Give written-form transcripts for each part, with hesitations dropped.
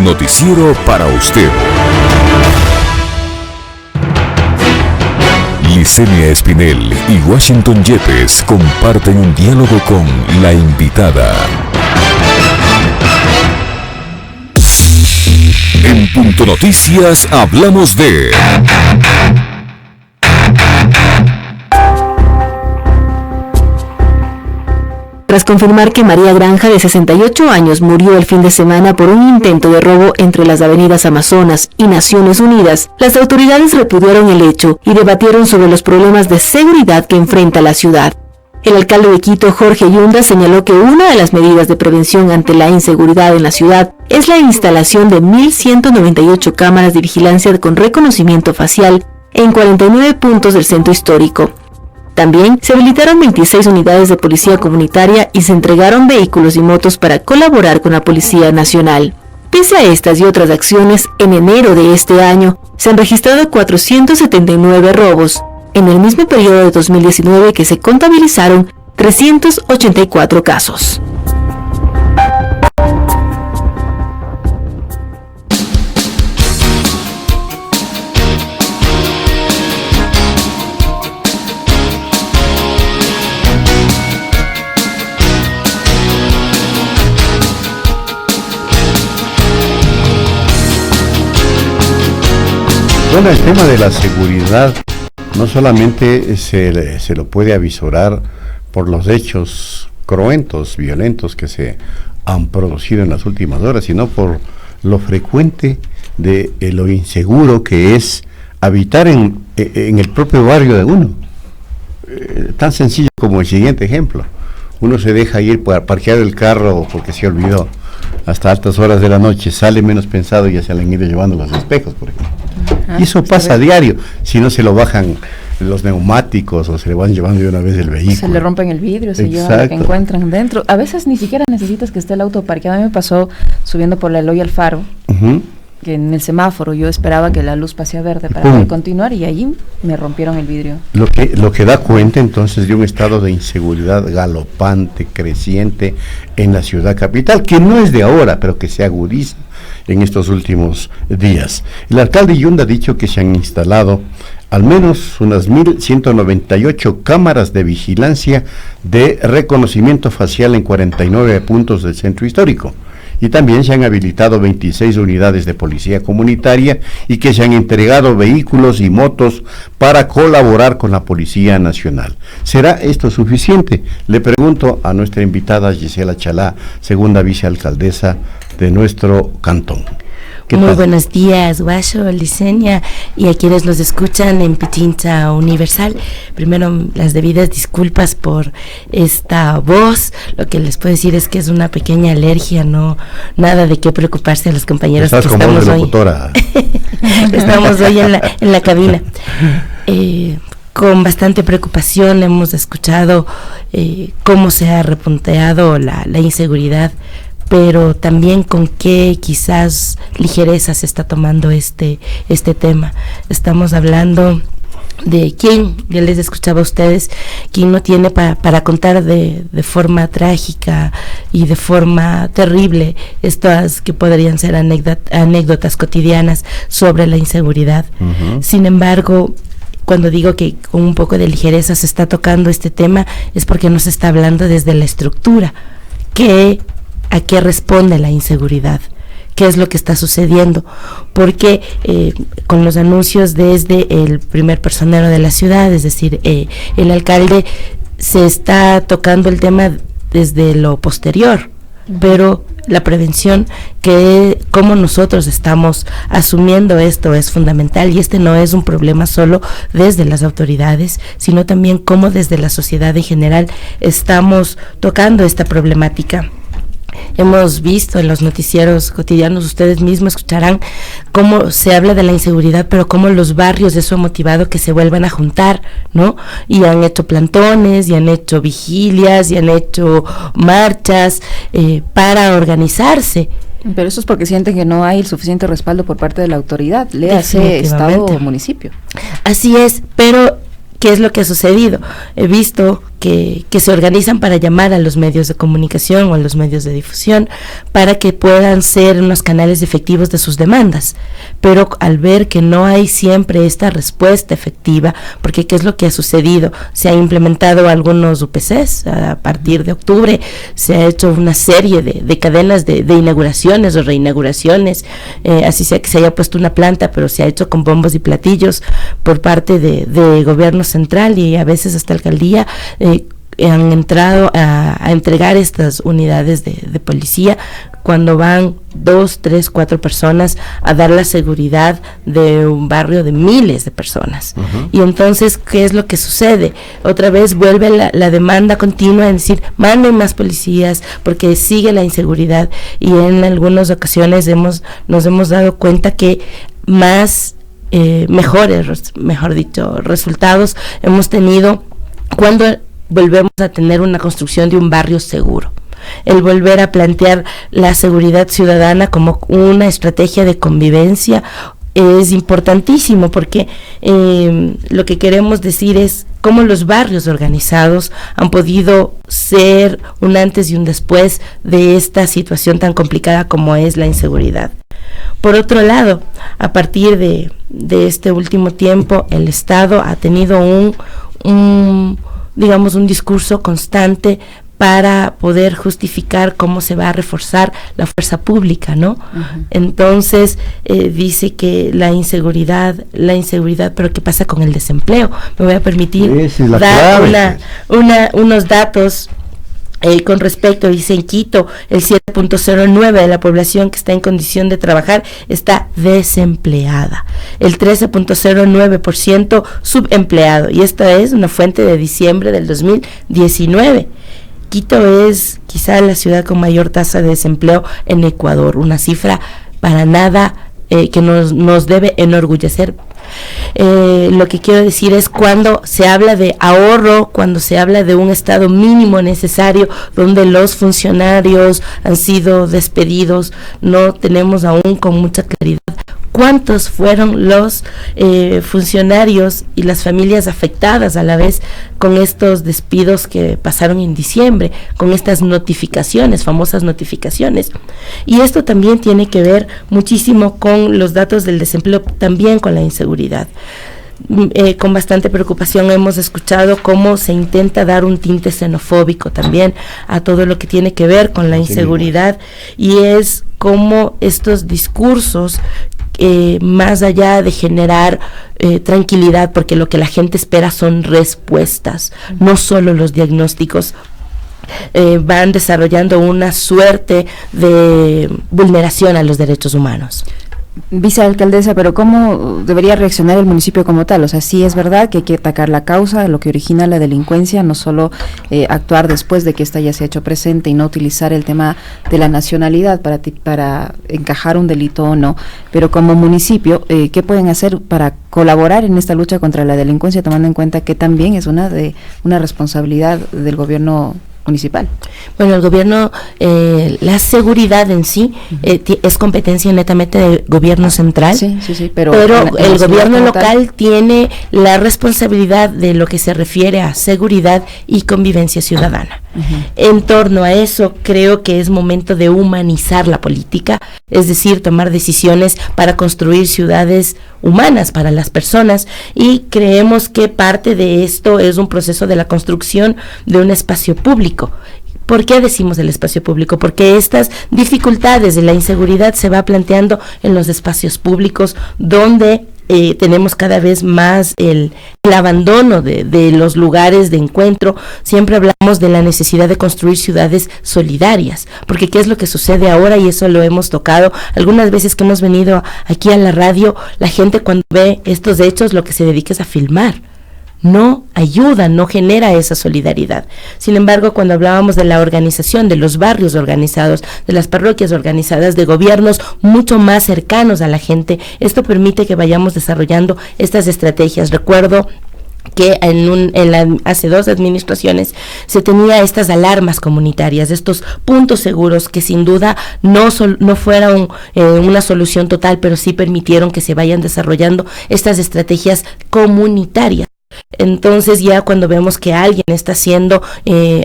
noticiero para usted. Licenia Espinel y Washington Yepes comparten un diálogo con la invitada. En Punto Noticias hablamos de... Tras confirmar que María Granja, de 68 años, murió el fin de semana por un intento de robo entre las avenidas Amazonas y Naciones Unidas, las autoridades repudiaron el hecho y debatieron sobre los problemas de seguridad que enfrenta la ciudad. El alcalde de Quito, Jorge Yunda, señaló que una de las medidas de prevención ante la inseguridad en la ciudad es la instalación de 1.198 cámaras de vigilancia con reconocimiento facial en 49 puntos del centro histórico. También se habilitaron 26 unidades de policía comunitaria y se entregaron vehículos y motos para colaborar con la Policía Nacional. Pese a estas y otras acciones, en enero de este año se han registrado 479 robos, en el mismo periodo de 2019 que se contabilizaron 384 casos. Bueno, el tema de la seguridad no solamente se lo puede avisorar por los hechos cruentos, violentos que se han producido en las últimas horas, sino por lo frecuente de lo inseguro que es habitar en el propio barrio de uno. Tan sencillo como el siguiente ejemplo: uno se deja ir para parquear el carro porque se olvidó hasta altas horas de la noche, sale menos pensado y ya se le han ido llevando los espejos, por ejemplo. Y eso pasa a diario. Si no, se lo bajan los neumáticos o se le van llevando de una vez el vehículo. Se le rompen el vidrio, se llevan lo que encuentran dentro. A veces ni siquiera necesitas que esté el auto parqueado. A mí me pasó subiendo por la Eloy al Faro, que en el semáforo yo esperaba que la luz pase a verde para poder continuar y allí me rompieron el vidrio. Lo que da cuenta entonces de un estado de inseguridad galopante, creciente en la ciudad capital, que no es de ahora, pero que se agudiza en estos últimos días. El alcalde Yunda ha dicho que se han instalado al menos unas 1.198 cámaras de vigilancia de reconocimiento facial en 49 puntos del centro histórico. Y también se han habilitado 26 unidades de policía comunitaria y que se han entregado vehículos y motos para colaborar con la Policía Nacional. ¿Será esto suficiente? Le pregunto a nuestra invitada Gisela Chalá, segunda vicealcaldesa de nuestro cantón. Muy buenos días, Guacho, Licenia, y a quienes nos escuchan en Pichincha Universal. Primero, las debidas disculpas por esta voz. Lo que les puedo decir es que es una pequeña alergia, no nada de qué preocuparse a los compañeros que estamos hoy. Estamos hoy en la cabina. Con bastante preocupación hemos escuchado cómo se ha repunteado la inseguridad, pero también con qué quizás ligereza se está tomando este tema. Estamos hablando de quién, ya les escuchaba a ustedes, quién no tiene para contar de forma trágica y de forma terrible estas que podrían ser anécdotas cotidianas sobre la inseguridad. Sin embargo, cuando digo que con un poco de ligereza se está tocando este tema, es porque no se está hablando desde la estructura. ¿A qué responde la inseguridad? ¿Qué es lo que está sucediendo? Porque con los anuncios desde el primer personero de la ciudad, es decir, el alcalde, se está tocando el tema desde lo posterior, pero la prevención, cómo nosotros estamos asumiendo esto es fundamental, y este no es un problema solo desde las autoridades, sino también cómo desde la sociedad en general estamos tocando esta problemática. Hemos visto en los noticieros cotidianos, ustedes mismos escucharán cómo se habla de la inseguridad, pero cómo los barrios, eso ha motivado que se vuelvan a juntar, ¿no? Y han hecho plantones, y han hecho vigilias, y han hecho marchas para organizarse. Pero eso es porque sienten que no hay el suficiente respaldo por parte de la autoridad, léase Estado o municipio. Así es, pero ¿qué es lo que ha sucedido? He visto que se organizan para llamar a los medios de comunicación o a los medios de difusión para que puedan ser unos canales efectivos de sus demandas, pero al ver que no hay siempre esta respuesta efectiva, porque ¿qué es lo que ha sucedido? Se ha implementado algunos UPCs a partir de octubre, se ha hecho una serie de cadenas de inauguraciones o reinauguraciones, así sea que se haya puesto una planta, pero se ha hecho con bombos y platillos por parte de gobierno central y a veces hasta alcaldía, han entrado a entregar estas unidades de policía cuando van 2, 3, 4 personas a dar la seguridad de un barrio de miles de personas. Y entonces, ¿qué es lo que sucede? Otra vez vuelve la demanda continua en decir, manden más policías porque sigue la inseguridad, y en algunas ocasiones nos hemos dado cuenta que más mejores, mejor dicho, resultados hemos tenido cuando volvemos a tener una construcción de un barrio seguro. El volver a plantear la seguridad ciudadana como una estrategia de convivencia es importantísimo, porque lo que queremos decir es cómo los barrios organizados han podido ser un antes y un después de esta situación tan complicada como es la inseguridad. Por otro lado, a partir de este último tiempo, el Estado ha tenido un discurso constante para poder justificar cómo se va a reforzar la fuerza pública, ¿no? Entonces, dice que la inseguridad, pero ¿qué pasa con el desempleo? Me voy a permitir dar unos datos. Con respecto, dice, en Quito, el 7.09% de la población que está en condición de trabajar está desempleada, el 13.09% subempleado, y esta es una fuente de diciembre del 2019. Quito es quizá la ciudad con mayor tasa de desempleo en Ecuador, una cifra para nada que nos debe enorgullecer. Lo que quiero decir es, cuando se habla de ahorro, cuando se habla de un estado mínimo necesario donde los funcionarios han sido despedidos, no tenemos aún con mucha claridad cuántos fueron los funcionarios y las familias afectadas a la vez con estos despidos que pasaron en diciembre, con estas notificaciones, famosas notificaciones. Y esto también tiene que ver muchísimo con los datos del desempleo, también con la inseguridad. Con bastante preocupación hemos escuchado cómo se intenta dar un tinte xenofóbico también a todo lo que tiene que ver con la inseguridad, y es como estos discursos, más allá de generar tranquilidad, porque lo que la gente espera son respuestas, no solo los diagnósticos, van desarrollando una suerte de vulneración a los derechos humanos. Vicealcaldesa, pero ¿cómo debería reaccionar el municipio como tal? O sea, sí es verdad que hay que atacar la causa, lo que origina la delincuencia, no solo actuar después de que esta ya se ha hecho presente y no utilizar el tema de la nacionalidad para encajar un delito o no, pero como municipio, ¿qué pueden hacer para colaborar en esta lucha contra la delincuencia, tomando en cuenta que también es una responsabilidad del gobierno municipal? Bueno, el gobierno, la seguridad en sí es competencia netamente del gobierno central, pero el gobierno local tiene la responsabilidad de lo que se refiere a seguridad y convivencia ciudadana. En torno a eso, creo que es momento de humanizar la política, es decir, tomar decisiones para construir ciudades humanas para las personas, y creemos que parte de esto es un proceso de la construcción de un espacio público. ¿Por qué decimos el espacio público? Porque estas dificultades de la inseguridad se va planteando en los espacios públicos, donde tenemos cada vez más el abandono de los lugares de encuentro. Siempre hablamos de la necesidad de construir ciudades solidarias, porque ¿qué es lo que sucede ahora? Y eso lo hemos tocado algunas veces que hemos venido aquí a la radio. La gente, cuando ve estos hechos, lo que se dedica es a filmar. No ayuda, no genera esa solidaridad. Sin embargo, cuando hablábamos de la organización, de los barrios organizados, de las parroquias organizadas, de gobiernos mucho más cercanos a la gente, esto permite que vayamos desarrollando estas estrategias. Recuerdo que hace 2 administraciones se tenía estas alarmas comunitarias, estos puntos seguros que sin duda no fueron una solución total, pero sí permitieron que se vayan desarrollando estas estrategias comunitarias. Entonces ya cuando vemos que alguien está siendo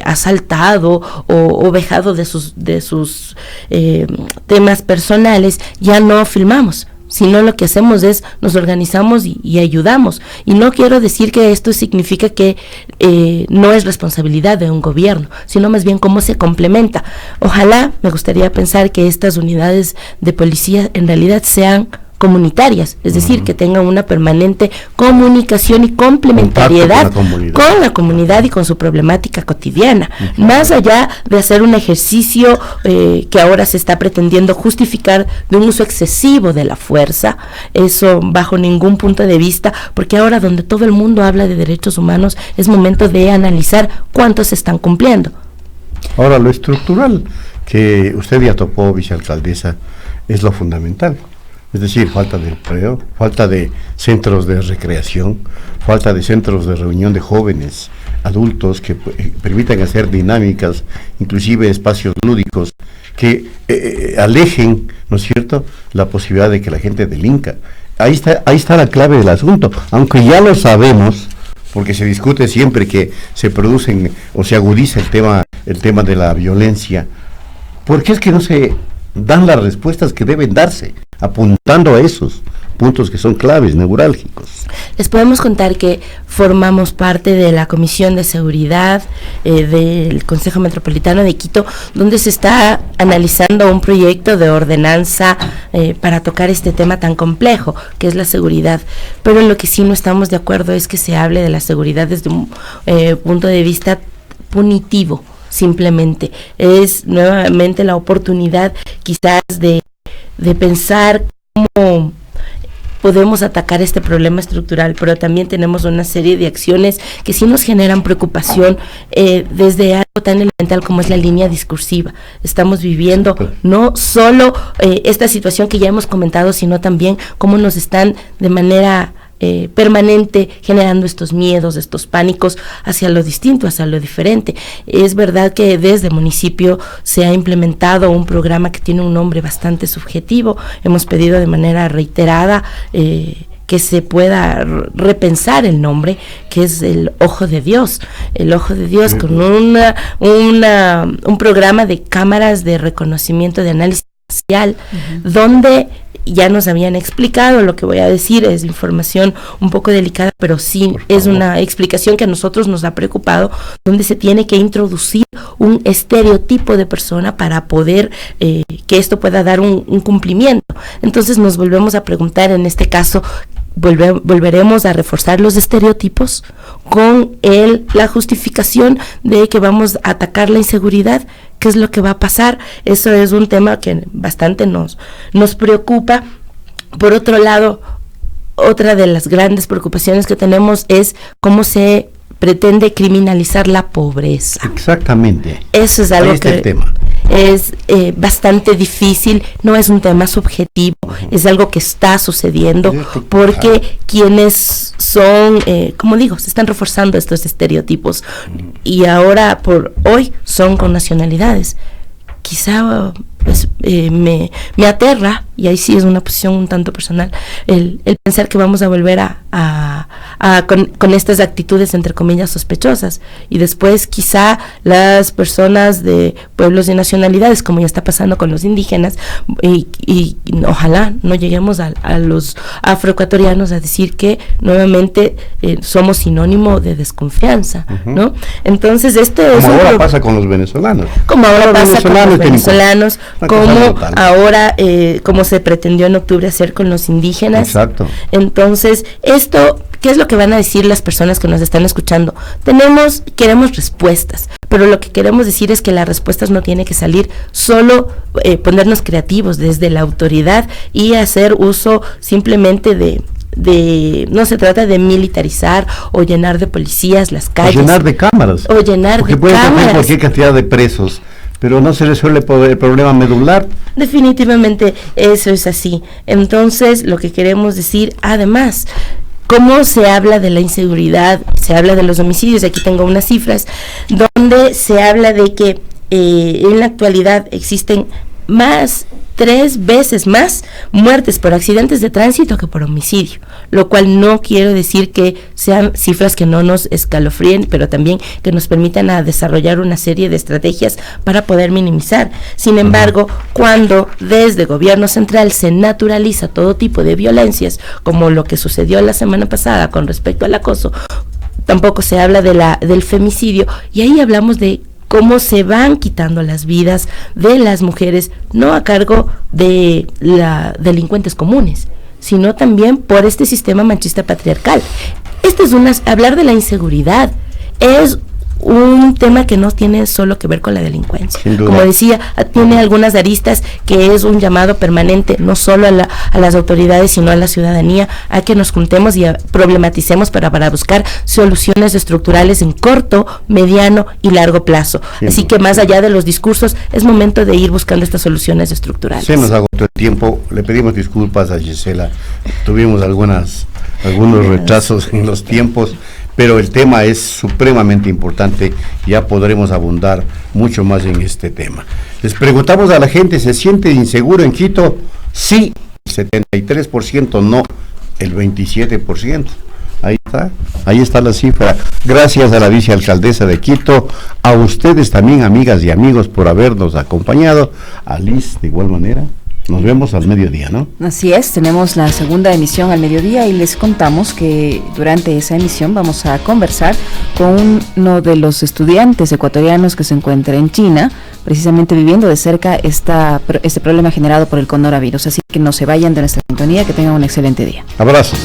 asaltado o vejado de sus temas personales, ya no filmamos, sino lo que hacemos es nos organizamos y ayudamos. Y no quiero decir que esto significa que no es responsabilidad de un gobierno, sino más bien cómo se complementa. Ojalá, me gustaría pensar que estas unidades de policía en realidad sean comunitarias, es decir, que tengan una permanente comunicación y complementariedad con la comunidad y con su problemática cotidiana, más allá de hacer un ejercicio que ahora se está pretendiendo justificar de un uso excesivo de la fuerza, eso bajo ningún punto de vista, porque ahora donde todo el mundo habla de derechos humanos es momento de analizar cuántos se están cumpliendo. Ahora, lo estructural que usted ya topó, vicealcaldesa, es lo fundamental. Es decir, falta de empleo, falta de centros de recreación, falta de centros de reunión de jóvenes, adultos que permitan hacer dinámicas, inclusive espacios lúdicos que alejen, ¿no es cierto?, la posibilidad de que la gente delinca. Ahí está la clave del asunto, aunque ya lo sabemos, porque se discute siempre que se producen o se agudiza el tema de la violencia. ¿Por qué es que no se dan las respuestas que deben darse, apuntando a esos puntos que son claves, neurálgicos? Les podemos contar que formamos parte de la Comisión de Seguridad del Consejo Metropolitano de Quito, donde se está analizando un proyecto de ordenanza para tocar este tema tan complejo, que es la seguridad. Pero en lo que sí no estamos de acuerdo es que se hable de la seguridad desde un punto de vista punitivo. Simplemente es nuevamente la oportunidad quizás de pensar cómo podemos atacar este problema estructural, pero también tenemos una serie de acciones que sí nos generan preocupación desde algo tan elemental como es la línea discursiva. Estamos viviendo no solo esta situación que ya hemos comentado, sino también cómo nos están de manera permanente generando estos miedos, estos pánicos hacia lo distinto, hacia lo diferente. Es verdad que desde el municipio se ha implementado un programa que tiene un nombre bastante subjetivo. Hemos pedido de manera reiterada que se pueda repensar el nombre, que es el Ojo de Dios. El Ojo de Dios con un programa de cámaras de reconocimiento de análisis facial, donde ya nos habían explicado. Lo que voy a decir es información un poco delicada, pero sí es una explicación que a nosotros nos ha preocupado, donde se tiene que introducir un estereotipo de persona para poder que esto pueda dar un cumplimiento. Entonces nos volvemos a preguntar, en este caso, volveremos a reforzar los estereotipos con la justificación de que vamos a atacar la inseguridad. ¿Qué es lo que va a pasar? Eso es un tema que bastante nos preocupa. Por otro lado, otra de las grandes preocupaciones que tenemos es cómo se pretende criminalizar la pobreza. Exactamente. Eso es algo que es bastante difícil, no es un tema subjetivo, es algo que está sucediendo porque quienes son, como digo, se están reforzando estos estereotipos y ahora por hoy son con nacionalidades. Quizá pues, me aterra, y ahí sí es una posición un tanto personal, el pensar que vamos a volver con estas actitudes entre comillas sospechosas, y después quizá las personas de pueblos y nacionalidades, como ya está pasando con los indígenas, y ojalá no lleguemos a los afroecuatorianos a decir que nuevamente somos sinónimo de desconfianza, ¿no? Entonces como ahora pasa con los venezolanos, como ahora pasa con los venezolanos, como ahora como se pretendió en octubre hacer con los indígenas. Exacto. Entonces, esto, ¿qué es lo que van a decir las personas que nos están escuchando? Queremos respuestas, pero lo que queremos decir es que las respuestas no tienen que salir solo ponernos creativos desde la autoridad y hacer uso simplemente no se trata de militarizar o llenar de policías las calles. O llenar de cámaras. Porque puede tener cualquier cantidad de presos, pero no se resuelve el problema medular. Definitivamente eso es así. Entonces, lo que queremos decir, además, cómo se habla de la inseguridad, se habla de los homicidios, aquí tengo unas cifras, donde se habla de que en la actualidad existen más 3 veces más muertes por accidentes de tránsito que por homicidio, lo cual no quiero decir que sean cifras que no nos escalofríen, pero también que nos permitan a desarrollar una serie de estrategias para poder minimizar. Sin embargo, cuando desde gobierno central se naturaliza todo tipo de violencias, como lo que sucedió la semana pasada con respecto al acoso, tampoco se habla del femicidio, y ahí hablamos de cómo se van quitando las vidas de las mujeres, no a cargo de delincuentes comunes, sino también por este sistema machista patriarcal. Hablar de la inseguridad es un tema que no tiene solo que ver con la delincuencia. Como decía, tiene algunas aristas que es un llamado permanente, no solo a las autoridades, sino a la ciudadanía, a que nos juntemos y problematicemos para buscar soluciones estructurales en corto, mediano y largo plazo. Así que más allá de los discursos, es momento de ir buscando estas soluciones estructurales. Se nos agotó el tiempo, le pedimos disculpas a Gisela, tuvimos algunos retrasos en los tiempos, pero el tema es supremamente importante, ya podremos abundar mucho más en este tema. Les preguntamos a la gente, ¿se siente inseguro en Quito? Sí, el 73%, no, el 27%. Ahí está la cifra. Gracias a la vicealcaldesa de Quito, a ustedes también, amigas y amigos, por habernos acompañado, a Liz de igual manera. Nos vemos al mediodía, ¿no? Así es, tenemos la segunda emisión al mediodía y les contamos que durante esa emisión vamos a conversar con uno de los estudiantes ecuatorianos que se encuentra en China, precisamente viviendo de cerca este problema generado por el coronavirus. Así que no se vayan de nuestra sintonía, que tengan un excelente día. Abrazos.